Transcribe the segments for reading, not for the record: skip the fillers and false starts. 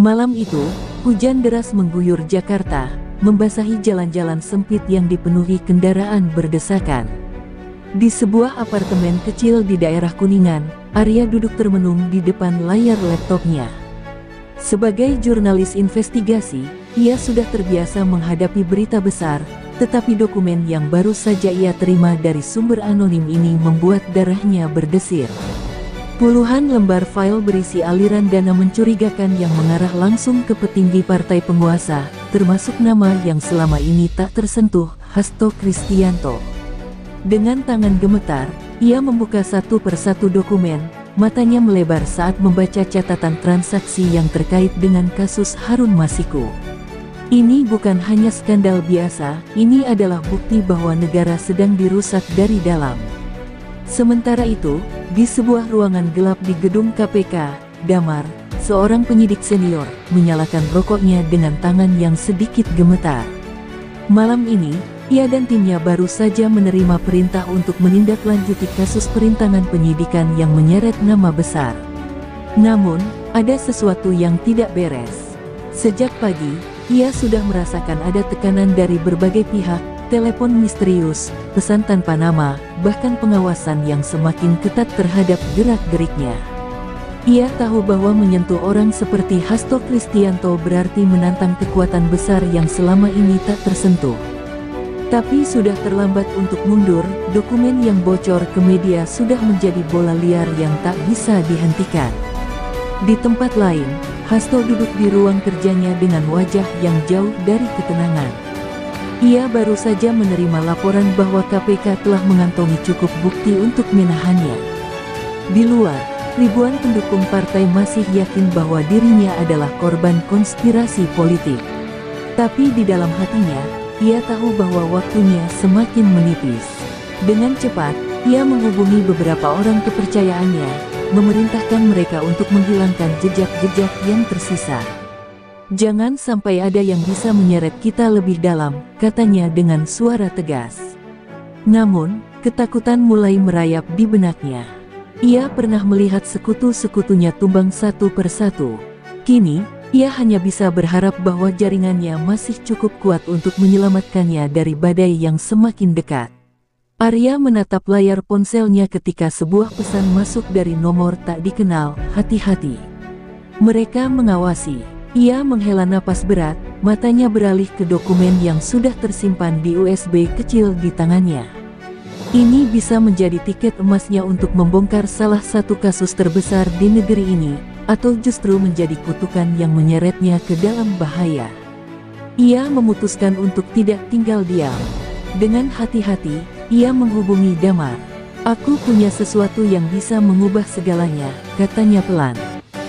Malam itu, hujan deras mengguyur Jakarta, membasahi jalan-jalan sempit yang dipenuhi kendaraan berdesakan. Di sebuah apartemen kecil di daerah Kuningan, Arya duduk termenung di depan layar laptopnya. Sebagai jurnalis investigasi, ia sudah terbiasa menghadapi berita besar, tetapi dokumen yang baru saja ia terima dari sumber anonim ini membuat darahnya berdesir. Puluhan lembar file berisi aliran dana mencurigakan yang mengarah langsung ke petinggi partai penguasa, termasuk nama yang selama ini tak tersentuh, Hasto Kristianto. Dengan tangan gemetar, ia membuka satu persatu dokumen, matanya melebar saat membaca catatan transaksi yang terkait dengan kasus Harun Masiku. Ini bukan hanya skandal biasa, ini adalah bukti bahwa negara sedang dirusak dari dalam. Sementara itu, di sebuah ruangan gelap di gedung KPK, Damar, seorang penyidik senior, menyalakan rokoknya dengan tangan yang sedikit gemetar. Malam ini, ia dan timnya baru saja menerima perintah untuk menindaklanjuti kasus perintangan penyidikan yang menyeret nama besar. Namun, ada sesuatu yang tidak beres. Sejak pagi, ia sudah merasakan ada tekanan dari berbagai pihak, telepon misterius, pesan tanpa nama, bahkan pengawasan yang semakin ketat terhadap gerak-geriknya. Ia tahu bahwa menyentuh orang seperti Hasto Kristianto berarti menantang kekuatan besar yang selama ini tak tersentuh. Tapi sudah terlambat untuk mundur, dokumen yang bocor ke media sudah menjadi bola liar yang tak bisa dihentikan. Di tempat lain, Hasto duduk di ruang kerjanya dengan wajah yang jauh dari ketenangan. Ia baru saja menerima laporan bahwa KPK telah mengantongi cukup bukti untuk menahannya. Di luar, ribuan pendukung partai masih yakin bahwa dirinya adalah korban konspirasi politik. Tapi di dalam hatinya, ia tahu bahwa waktunya semakin menipis. Dengan cepat, ia menghubungi beberapa orang kepercayaannya, memerintahkan mereka untuk menghilangkan jejak-jejak yang tersisa. "Jangan sampai ada yang bisa menyeret kita lebih dalam," katanya dengan suara tegas. Namun, ketakutan mulai merayap di benaknya. Ia pernah melihat sekutu-sekutunya tumbang satu persatu. Kini, ia hanya bisa berharap bahwa jaringannya masih cukup kuat untuk menyelamatkannya dari badai yang semakin dekat. Arya menatap layar ponselnya ketika sebuah pesan masuk dari nomor tak dikenal, "Hati-hati. Mereka mengawasi." Ia menghela napas berat, matanya beralih ke dokumen yang sudah tersimpan di USB kecil di tangannya. Ini bisa menjadi tiket emasnya untuk membongkar salah satu kasus terbesar di negeri ini, atau justru menjadi kutukan yang menyeretnya ke dalam bahaya. Ia memutuskan untuk tidak tinggal diam. Dengan hati-hati, ia menghubungi Damar. "Aku punya sesuatu yang bisa mengubah segalanya," katanya pelan.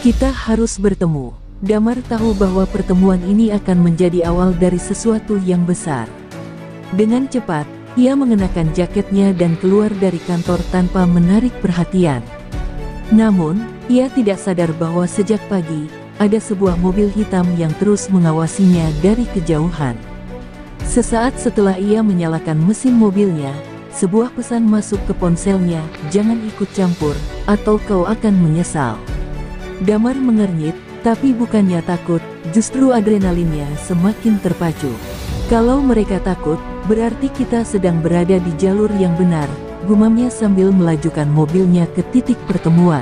"Kita harus bertemu." Damar tahu bahwa pertemuan ini akan menjadi awal dari sesuatu yang besar. Dengan cepat, ia mengenakan jaketnya dan keluar dari kantor tanpa menarik perhatian. Namun, ia tidak sadar bahwa sejak pagi, ada sebuah mobil hitam yang terus mengawasinya dari kejauhan. Sesaat setelah ia menyalakan mesin mobilnya, sebuah pesan masuk ke ponselnya, "Jangan ikut campur, atau kau akan menyesal." Damar mengernyit, tapi bukannya takut, justru adrenalinnya semakin terpacu. "Kalau mereka takut, berarti kita sedang berada di jalur yang benar," gumamnya sambil melajukan mobilnya ke titik pertemuan.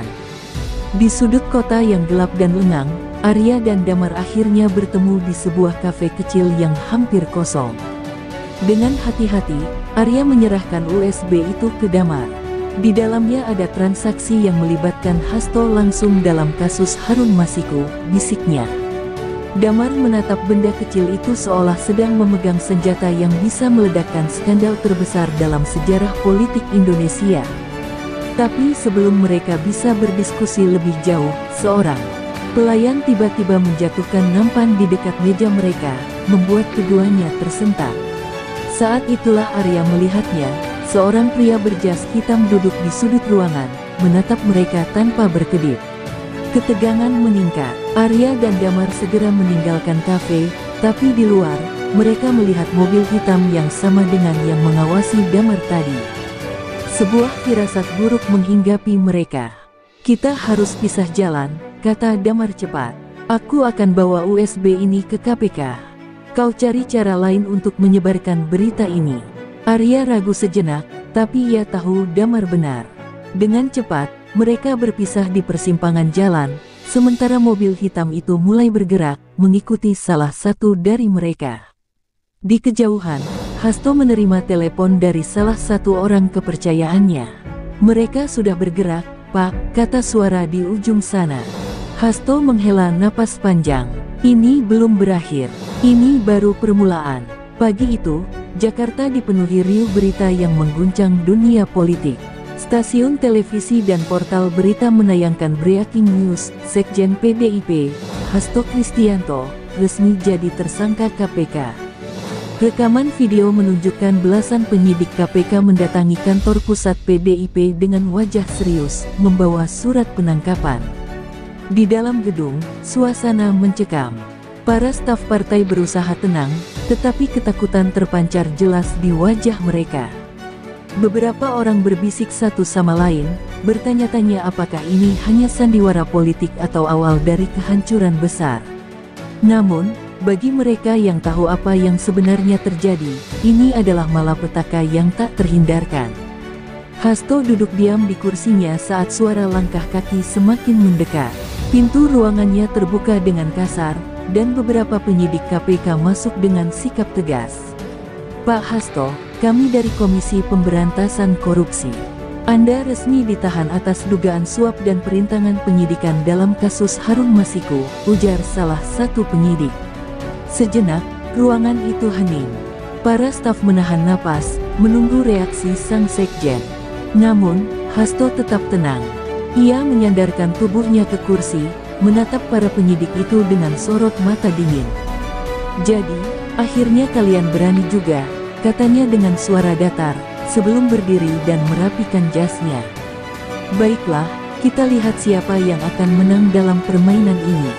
Di sudut kota yang gelap dan lengang, Arya dan Damar akhirnya bertemu di sebuah kafe kecil yang hampir kosong. Dengan hati-hati, Arya menyerahkan USB itu ke Damar. Di dalamnya ada transaksi yang melibatkan Hasto langsung dalam kasus Harun Masiku, bisiknya. Damar menatap benda kecil itu seolah sedang memegang senjata yang bisa meledakkan skandal terbesar dalam sejarah politik Indonesia. Tapi sebelum mereka bisa berdiskusi lebih jauh, seorang pelayan tiba-tiba menjatuhkan nampan di dekat meja mereka, membuat keduanya tersentak. Saat itulah Arya melihatnya. Seorang pria berjas hitam duduk di sudut ruangan, menatap mereka tanpa berkedip. Ketegangan meningkat. Arya dan Damar segera meninggalkan kafe, tapi di luar, mereka melihat mobil hitam yang sama dengan yang mengawasi Damar tadi. Sebuah firasat buruk menghinggapi mereka. "Kita harus pisah jalan," kata Damar cepat. Aku akan bawa USB ini ke KPK. Kau cari cara lain untuk menyebarkan berita ini. Arya ragu sejenak, tapi ia tahu Damar benar. Dengan cepat, mereka berpisah di persimpangan jalan, sementara mobil hitam itu mulai bergerak, mengikuti salah satu dari mereka. Di kejauhan, Hasto menerima telepon dari salah satu orang kepercayaannya. Mereka sudah bergerak, Pak, kata suara di ujung sana. Hasto menghela napas panjang. Ini belum berakhir. Ini baru permulaan. Pagi itu, Jakarta dipenuhi riuh berita yang mengguncang dunia politik. Stasiun televisi dan portal berita menayangkan breaking news, Sekjen PDIP, Hasto Kristianto, resmi jadi tersangka KPK. Rekaman video menunjukkan belasan penyidik KPK mendatangi kantor pusat PDIP dengan wajah serius, membawa surat penangkapan. Di dalam gedung, suasana mencekam. Para staf partai berusaha tenang, tetapi ketakutan terpancar jelas di wajah mereka. Beberapa orang berbisik satu sama lain, bertanya-tanya apakah ini hanya sandiwara politik atau awal dari kehancuran besar. Namun, bagi mereka yang tahu apa yang sebenarnya terjadi, ini adalah malapetaka yang tak terhindarkan. Hasto duduk diam di kursinya saat suara langkah kaki semakin mendekat. Pintu ruangannya terbuka dengan kasar, dan beberapa penyidik KPK masuk dengan sikap tegas. Pak Hasto, kami dari Komisi Pemberantasan Korupsi. Anda resmi ditahan atas dugaan suap dan perintangan penyidikan dalam kasus Harun Masiku, ujar salah satu penyidik. Sejenak, ruangan itu hening. Para staf menahan napas, menunggu reaksi sang sekjen. Namun, Hasto tetap tenang. Ia menyandarkan tubuhnya ke kursi, menatap para penyidik itu dengan sorot mata dingin. Jadi, akhirnya kalian berani juga, katanya dengan suara datar, sebelum berdiri dan merapikan jasnya. Baiklah, kita lihat siapa yang akan menang dalam permainan ini.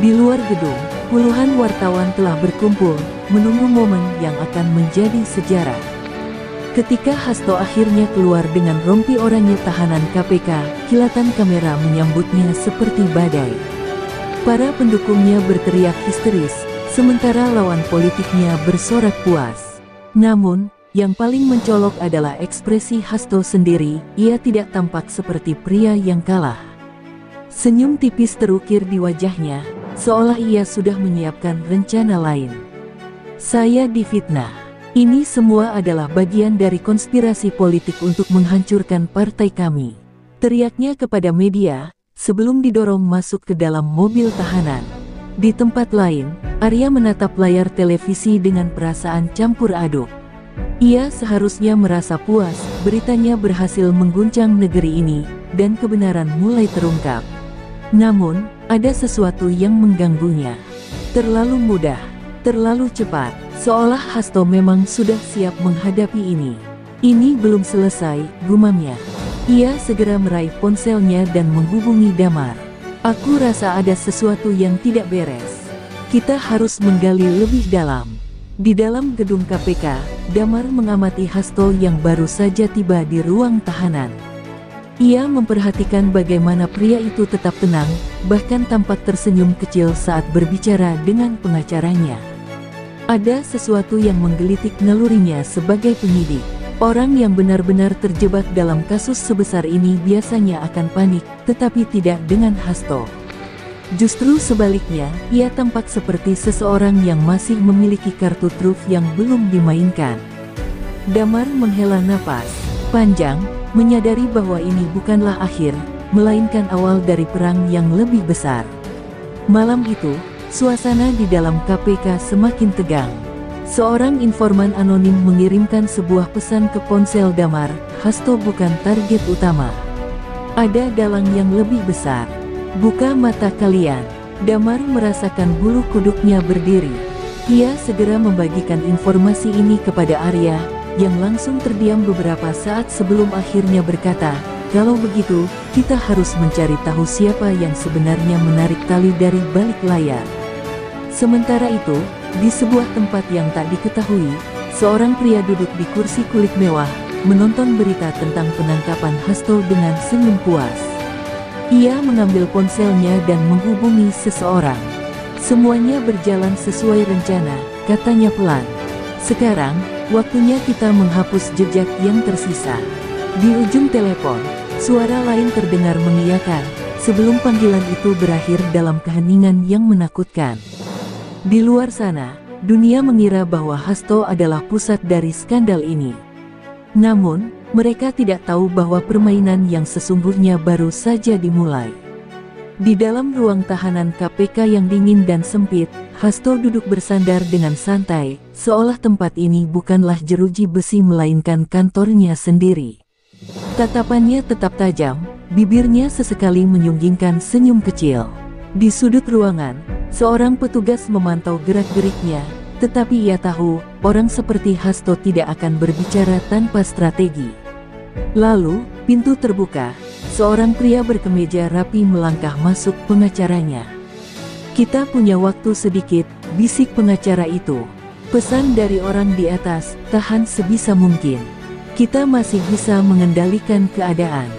Di luar gedung, puluhan wartawan telah berkumpul, menunggu momen yang akan menjadi sejarah. Ketika Hasto akhirnya keluar dengan rompi oranye tahanan KPK, kilatan kamera menyambutnya seperti badai. Para pendukungnya berteriak histeris, sementara lawan politiknya bersorak puas. Namun, yang paling mencolok adalah ekspresi Hasto sendiri. Ia tidak tampak seperti pria yang kalah. Senyum tipis terukir di wajahnya, seolah ia sudah menyiapkan rencana lain. Saya difitnah. Ini semua adalah bagian dari konspirasi politik untuk menghancurkan partai kami. Teriaknya kepada media, sebelum didorong masuk ke dalam mobil tahanan. Di tempat lain, Arya menatap layar televisi dengan perasaan campur aduk. Ia seharusnya merasa puas, beritanya berhasil mengguncang negeri ini, dan kebenaran mulai terungkap. Namun, ada sesuatu yang mengganggunya. Terlalu mudah, terlalu cepat. Seolah Hasto memang sudah siap menghadapi ini. Ini belum selesai, gumamnya. Ia segera meraih ponselnya dan menghubungi Damar. Aku rasa ada sesuatu yang tidak beres. Kita harus menggali lebih dalam. Di dalam gedung KPK, Damar mengamati Hasto yang baru saja tiba di ruang tahanan. Ia memperhatikan bagaimana pria itu tetap tenang, bahkan tampak tersenyum kecil saat berbicara dengan pengacaranya. Ada sesuatu yang menggelitik nalurinya sebagai penyidik. Orang yang benar-benar terjebak dalam kasus sebesar ini biasanya akan panik, tetapi tidak dengan Hasto. Justru sebaliknya, ia tampak seperti seseorang yang masih memiliki kartu truf yang belum dimainkan. Damar menghela napas panjang, menyadari bahwa ini bukanlah akhir, melainkan awal dari perang yang lebih besar. Malam itu, suasana di dalam KPK semakin tegang. Seorang informan anonim mengirimkan sebuah pesan ke ponsel Damar, Hasto bukan target utama. Ada dalang yang lebih besar. Buka mata kalian. Damar merasakan bulu kuduknya berdiri. Ia segera membagikan informasi ini kepada Arya, yang langsung terdiam beberapa saat sebelum akhirnya berkata, kalau begitu, kita harus mencari tahu siapa yang sebenarnya menarik tali dari balik layar. Sementara itu, di sebuah tempat yang tak diketahui, seorang pria duduk di kursi kulit mewah, menonton berita tentang penangkapan Hasto dengan senyum puas. Ia mengambil ponselnya dan menghubungi seseorang. Semuanya berjalan sesuai rencana, katanya pelan. Sekarang, waktunya kita menghapus jejak yang tersisa. Di ujung telepon, suara lain terdengar mengiyakan, sebelum panggilan itu berakhir dalam keheningan yang menakutkan. Di luar sana, dunia mengira bahwa Hasto adalah pusat dari skandal ini. Namun, mereka tidak tahu bahwa permainan yang sesungguhnya baru saja dimulai. Di dalam ruang tahanan KPK yang dingin dan sempit, Hasto duduk bersandar dengan santai, seolah tempat ini bukanlah jeruji besi melainkan kantornya sendiri. Tatapannya tetap tajam, bibirnya sesekali menyunggingkan senyum kecil. Di sudut ruangan, seorang petugas memantau gerak-geriknya, tetapi ia tahu, orang seperti Hasto tidak akan berbicara tanpa strategi. Lalu, pintu terbuka, seorang pria berkemeja rapi melangkah masuk pengacaranya. "Kita punya waktu sedikit," bisik pengacara itu. "Pesan dari orang di atas, tahan sebisa mungkin. Kita masih bisa mengendalikan keadaan."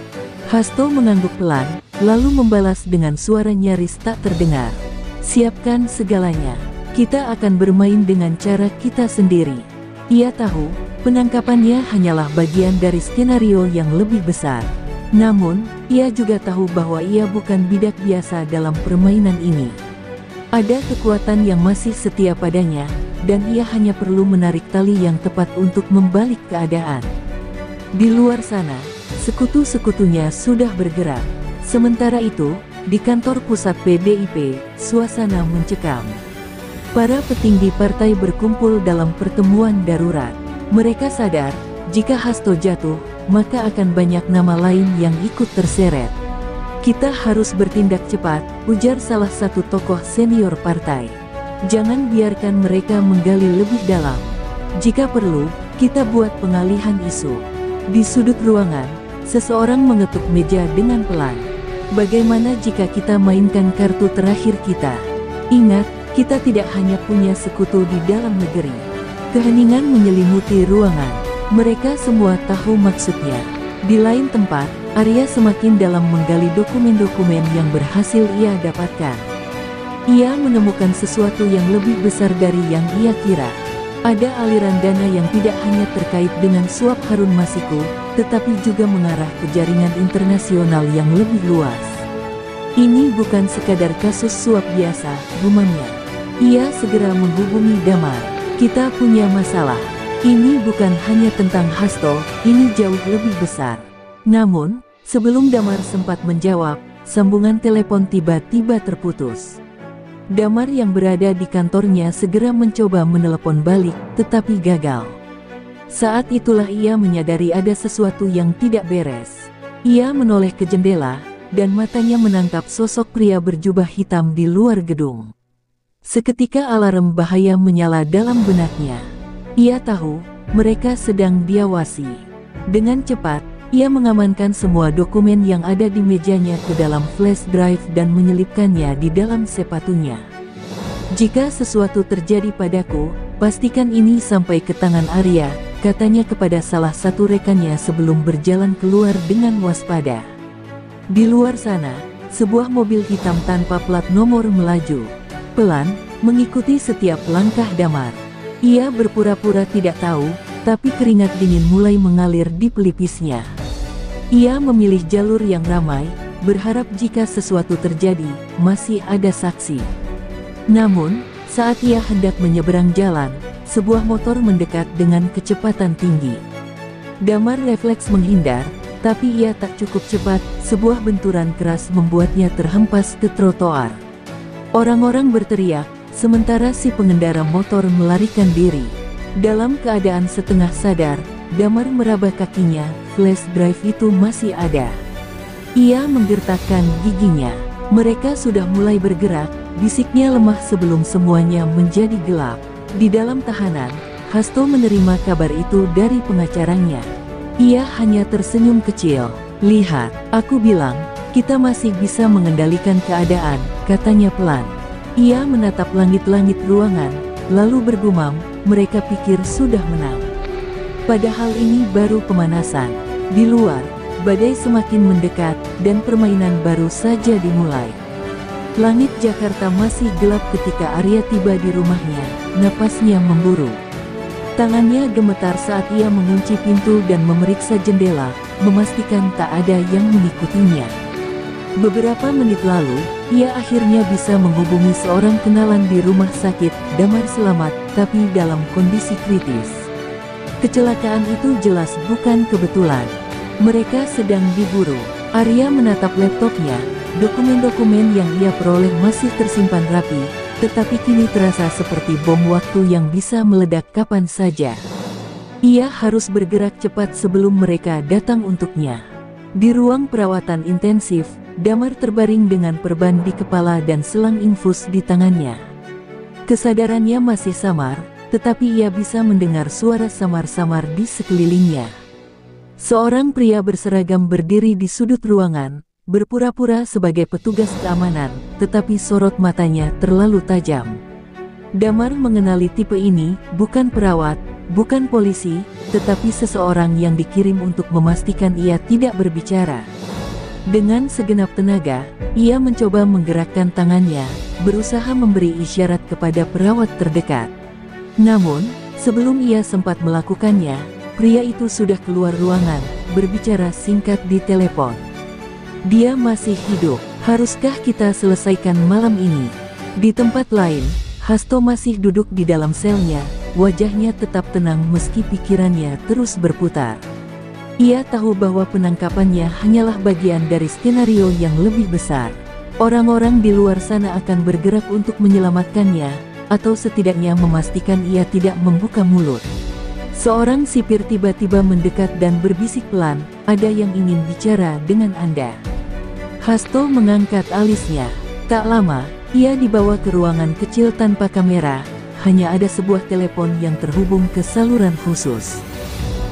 Hasto mengangguk pelan, lalu membalas dengan suara nyaris tak terdengar. "Siapkan segalanya. Kita akan bermain dengan cara kita sendiri." Ia tahu, penangkapannya hanyalah bagian dari skenario yang lebih besar. Namun, ia juga tahu bahwa ia bukan bidak biasa dalam permainan ini. Ada kekuatan yang masih setia padanya, dan ia hanya perlu menarik tali yang tepat untuk membalik keadaan. Di luar sana, sekutu-sekutunya sudah bergerak. Sementara itu, di kantor pusat PDIP, suasana mencekam. Para petinggi partai berkumpul dalam pertemuan darurat. Mereka sadar, jika Hasto jatuh, maka akan banyak nama lain yang ikut terseret. "Kita harus bertindak cepat," ujar salah satu tokoh senior partai. "Jangan biarkan mereka menggali lebih dalam. Jika perlu, kita buat pengalihan isu." Di sudut ruangan, seseorang mengetuk meja dengan pelan. "Bagaimana jika kita mainkan kartu terakhir kita? Ingat, kita tidak hanya punya sekutu di dalam negeri." Keheningan menyelimuti ruangan. Mereka semua tahu maksudnya. Di lain tempat, Arya semakin dalam menggali dokumen-dokumen yang berhasil ia dapatkan. Ia menemukan sesuatu yang lebih besar dari yang ia kira. Ada aliran dana yang tidak hanya terkait dengan suap Harun Masiku, tetapi juga mengarah ke jaringan internasional yang lebih luas. "Ini bukan sekadar kasus suap biasa," gumamnya. Ia segera menghubungi Damar. "Kita punya masalah. Ini bukan hanya tentang Hasto, ini jauh lebih besar." Namun, sebelum Damar sempat menjawab, sambungan telepon tiba-tiba terputus. Damar yang berada di kantornya segera mencoba menelepon balik, tetapi gagal. Saat itulah ia menyadari ada sesuatu yang tidak beres. Ia menoleh ke jendela, dan matanya menangkap sosok pria berjubah hitam di luar gedung. Seketika alarm bahaya menyala dalam benaknya. Ia tahu, mereka sedang diawasi. Dengan cepat, ia mengamankan semua dokumen yang ada di mejanya ke dalam flash drive dan menyelipkannya di dalam sepatunya. "Jika sesuatu terjadi padaku, pastikan ini sampai ke tangan Arya," katanya kepada salah satu rekannya sebelum berjalan keluar dengan waspada. Di luar sana, sebuah mobil hitam tanpa plat nomor melaju. Pelan, mengikuti setiap langkah Damar. Ia berpura-pura tidak tahu, tapi keringat dingin mulai mengalir di pelipisnya. Ia memilih jalur yang ramai, berharap jika sesuatu terjadi, masih ada saksi. Namun, saat ia hendak menyeberang jalan, sebuah motor mendekat dengan kecepatan tinggi. Damar refleks menghindar, tapi ia tak cukup cepat, sebuah benturan keras membuatnya terhempas ke trotoar. Orang-orang berteriak, sementara si pengendara motor melarikan diri. Dalam keadaan setengah sadar, Damar meraba kakinya, flash drive itu masih ada. Ia menggertakkan giginya. Mereka sudah mulai bergerak, bisiknya lemah sebelum semuanya menjadi gelap. Di dalam tahanan, Hasto menerima kabar itu dari pengacaranya. Ia hanya tersenyum kecil. "Lihat, aku bilang, kita masih bisa mengendalikan keadaan," katanya pelan. Ia menatap langit-langit ruangan, lalu bergumam, "Mereka pikir sudah menang. Padahal ini baru pemanasan." Di luar, badai semakin mendekat, dan permainan baru saja dimulai. Langit Jakarta masih gelap ketika Arya tiba di rumahnya, napasnya memburu. Tangannya gemetar saat ia mengunci pintu dan memeriksa jendela, memastikan tak ada yang mengikutinya. Beberapa menit lalu, ia akhirnya bisa menghubungi seorang kenalan di rumah sakit. Damar selamat, tapi dalam kondisi kritis. Kecelakaan itu jelas bukan kebetulan. Mereka sedang diburu. Arya menatap laptopnya. Dokumen-dokumen yang ia peroleh masih tersimpan rapi, tetapi kini terasa seperti bom waktu yang bisa meledak kapan saja. Ia harus bergerak cepat sebelum mereka datang untuknya. Di ruang perawatan intensif, Damar terbaring dengan perban di kepala dan selang infus di tangannya. Kesadarannya masih samar, tetapi ia bisa mendengar suara samar-samar di sekelilingnya. Seorang pria berseragam berdiri di sudut ruangan, berpura-pura sebagai petugas keamanan, tetapi sorot matanya terlalu tajam. Damar mengenali tipe ini, bukan perawat, bukan polisi, tetapi seseorang yang dikirim untuk memastikan ia tidak berbicara. Dengan segenap tenaga, ia mencoba menggerakkan tangannya, berusaha memberi isyarat kepada perawat terdekat. Namun, sebelum ia sempat melakukannya, pria itu sudah keluar ruangan, berbicara singkat di telepon. Dia masih hidup. Haruskah kita selesaikan malam ini? Di tempat lain, Hasto masih duduk di dalam selnya, wajahnya tetap tenang meski pikirannya terus berputar. Ia tahu bahwa penangkapannya hanyalah bagian dari skenario yang lebih besar. Orang-orang di luar sana akan bergerak untuk menyelamatkannya, atau setidaknya memastikan ia tidak membuka mulut. Seorang sipir tiba-tiba mendekat dan berbisik pelan, "Ada yang ingin bicara dengan Anda." Hasto mengangkat alisnya. Tak lama, ia dibawa ke ruangan kecil tanpa kamera, hanya ada sebuah telepon yang terhubung ke saluran khusus.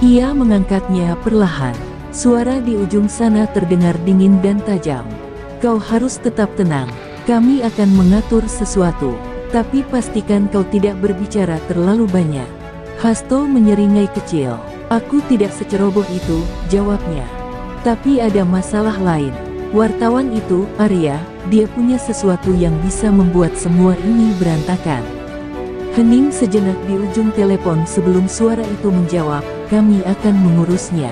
Ia mengangkatnya perlahan. Suara di ujung sana terdengar dingin dan tajam. "Kau harus tetap tenang. Kami akan mengatur sesuatu. Tapi pastikan kau tidak berbicara terlalu banyak." Hasto menyeringai kecil. "Aku tidak seceroboh itu," jawabnya. "Tapi ada masalah lain. Wartawan itu, Arya, dia punya sesuatu yang bisa membuat semua ini berantakan." Hening sejenak di ujung telepon sebelum suara itu menjawab, "Kami akan mengurusnya."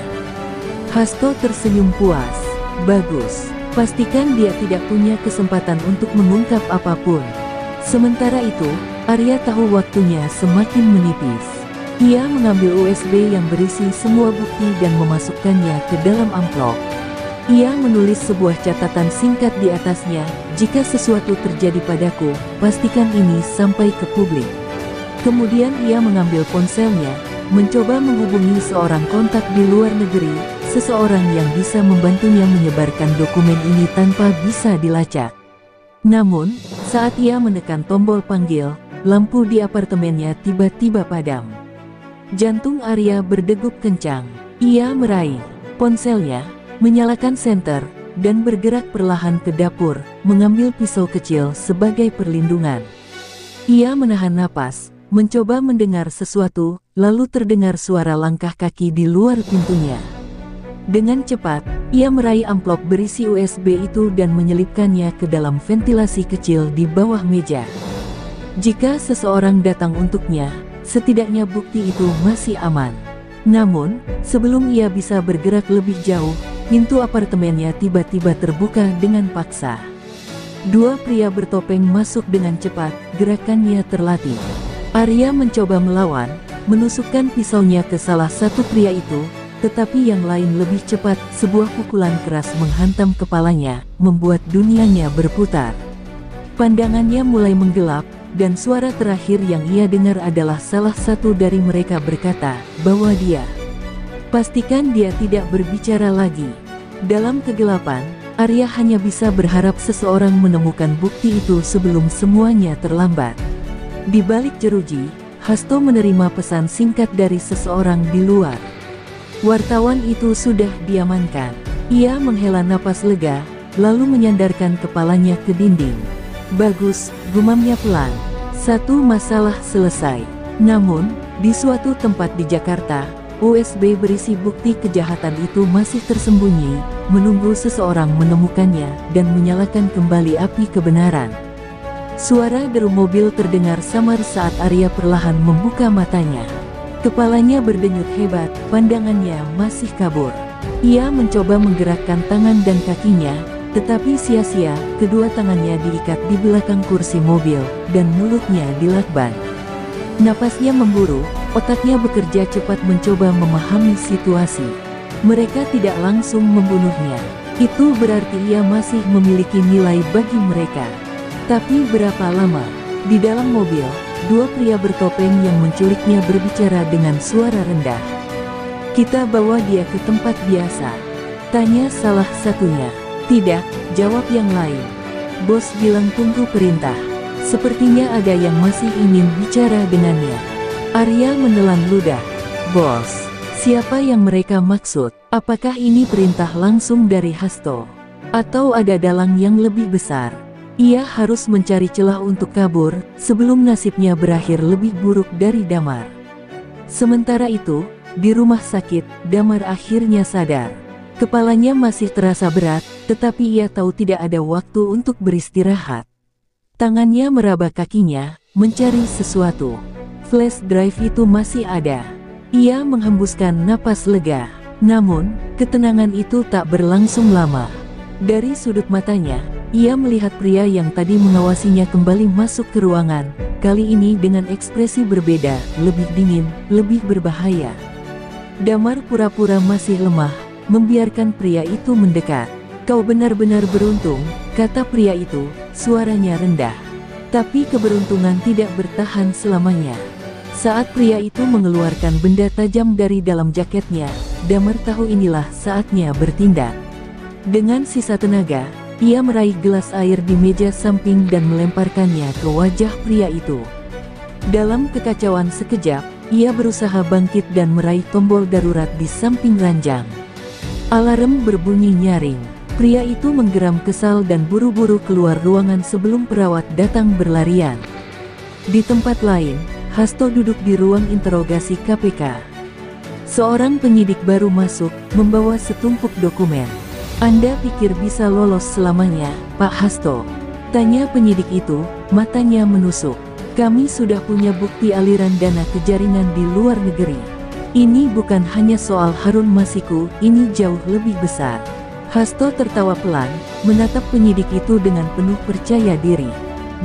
Hasto tersenyum puas. "Bagus. Pastikan dia tidak punya kesempatan untuk mengungkap apapun." Sementara itu, Arya tahu waktunya semakin menipis. Ia mengambil USB yang berisi semua bukti dan memasukkannya ke dalam amplop. Ia menulis sebuah catatan singkat di atasnya, "Jika sesuatu terjadi padaku, pastikan ini sampai ke publik." Kemudian ia mengambil ponselnya, mencoba menghubungi seorang kontak di luar negeri, seseorang yang bisa membantunya menyebarkan dokumen ini tanpa bisa dilacak. Namun, saat ia menekan tombol panggil, lampu di apartemennya tiba-tiba padam. Jantung Arya berdegup kencang. Ia meraih ponselnya, menyalakan senter, dan bergerak perlahan ke dapur, mengambil pisau kecil sebagai perlindungan. Ia menahan napas, mencoba mendengar sesuatu, lalu terdengar suara langkah kaki di luar pintunya. Dengan cepat, ia meraih amplop berisi USB itu dan menyelipkannya ke dalam ventilasi kecil di bawah meja. Jika seseorang datang untuknya, setidaknya bukti itu masih aman. Namun, sebelum ia bisa bergerak lebih jauh, pintu apartemennya tiba-tiba terbuka dengan paksa. Dua pria bertopeng masuk dengan cepat, gerakannya terlatih. Arya mencoba melawan, menusukkan pisaunya ke salah satu pria itu, tetapi yang lain lebih cepat. Sebuah pukulan keras menghantam kepalanya, membuat dunianya berputar. Pandangannya mulai menggelap, dan suara terakhir yang ia dengar adalah salah satu dari mereka berkata, bahwa dia pastikan dia tidak berbicara lagi. Dalam kegelapan, Arya hanya bisa berharap seseorang menemukan bukti itu sebelum semuanya terlambat. Di balik jeruji, Hasto menerima pesan singkat dari seseorang di luar. Wartawan itu sudah diamankan. Ia menghela napas lega, lalu menyandarkan kepalanya ke dinding. "Bagus," gumamnya pelan. "Satu masalah selesai." Namun, di suatu tempat di Jakarta, USB berisi bukti kejahatan itu masih tersembunyi, menunggu seseorang menemukannya dan menyalakan kembali api kebenaran. Suara deru mobil terdengar samar saat Arya perlahan membuka matanya. Kepalanya berdenyut hebat, pandangannya masih kabur. Ia mencoba menggerakkan tangan dan kakinya, tetapi sia-sia. Kedua tangannya diikat di belakang kursi mobil, dan mulutnya dilakban. Napasnya memburu, otaknya bekerja cepat mencoba memahami situasi. Mereka tidak langsung membunuhnya. Itu berarti ia masih memiliki nilai bagi mereka. Tapi berapa lama? Di dalam mobil, dua pria bertopeng yang menculiknya berbicara dengan suara rendah. "Kita bawa dia ke tempat biasa?" tanya salah satunya. "Tidak," jawab yang lain. "Bos bilang tunggu perintah." Sepertinya ada yang masih ingin bicara dengannya. Arya menelan ludah. "Bos, siapa yang mereka maksud? Apakah ini perintah langsung dari Hasto? Atau ada dalang yang lebih besar?" Ia harus mencari celah untuk kabur, sebelum nasibnya berakhir lebih buruk dari Damar. Sementara itu, di rumah sakit, Damar akhirnya sadar. Kepalanya masih terasa berat, tetapi ia tahu tidak ada waktu untuk beristirahat. Tangannya meraba kakinya, mencari sesuatu. Flash drive itu masih ada. Ia menghembuskan napas lega. Namun, ketenangan itu tak berlangsung lama. Dari sudut matanya, ia melihat pria yang tadi mengawasinya kembali masuk ke ruangan, kali ini dengan ekspresi berbeda, lebih dingin, lebih berbahaya. Damar pura-pura masih lemah, membiarkan pria itu mendekat. "Kau benar-benar beruntung," kata pria itu, suaranya rendah. Tapi keberuntungan tidak bertahan selamanya. Saat pria itu mengeluarkan benda tajam dari dalam jaketnya, Damar tahu inilah saatnya bertindak. Dengan sisa tenaga, ia meraih gelas air di meja samping dan melemparkannya ke wajah pria itu. Dalam kekacauan sekejap, ia berusaha bangkit dan meraih tombol darurat di samping ranjang. Alarm berbunyi nyaring. Pria itu menggeram kesal dan buru-buru keluar ruangan sebelum perawat datang berlarian. Di tempat lain, Hasto duduk di ruang interogasi KPK. Seorang penyidik baru masuk, membawa setumpuk dokumen. "Anda pikir bisa lolos selamanya, Pak Hasto?" tanya penyidik itu, matanya menusuk. "Kami sudah punya bukti aliran dana ke jaringan di luar negeri. Ini bukan hanya soal Harun Masiku, ini jauh lebih besar." Hasto tertawa pelan, menatap penyidik itu dengan penuh percaya diri.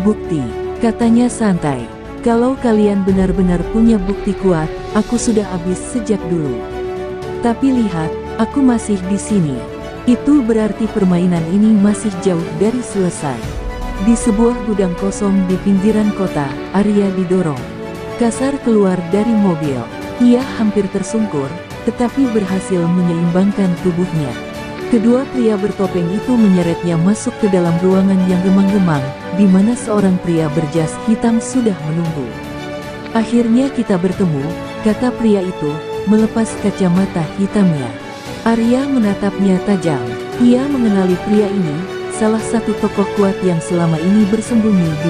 "Bukti," katanya santai. "Kalau kalian benar-benar punya bukti kuat, aku sudah habis sejak dulu. Tapi lihat, aku masih di sini. Itu berarti permainan ini masih jauh dari selesai." Di sebuah gudang kosong di pinggiran kota, Arya didorong kasar keluar dari mobil. Ia hampir tersungkur, tetapi berhasil menyeimbangkan tubuhnya. Kedua pria bertopeng itu menyeretnya masuk ke dalam ruangan yang remang-remang, di mana seorang pria berjas hitam sudah menunggu. "Akhirnya kita bertemu," kata pria itu, melepas kacamata hitamnya. Arya menatapnya tajam. Ia mengenali pria ini, salah satu tokoh kuat yang selama ini bersembunyi di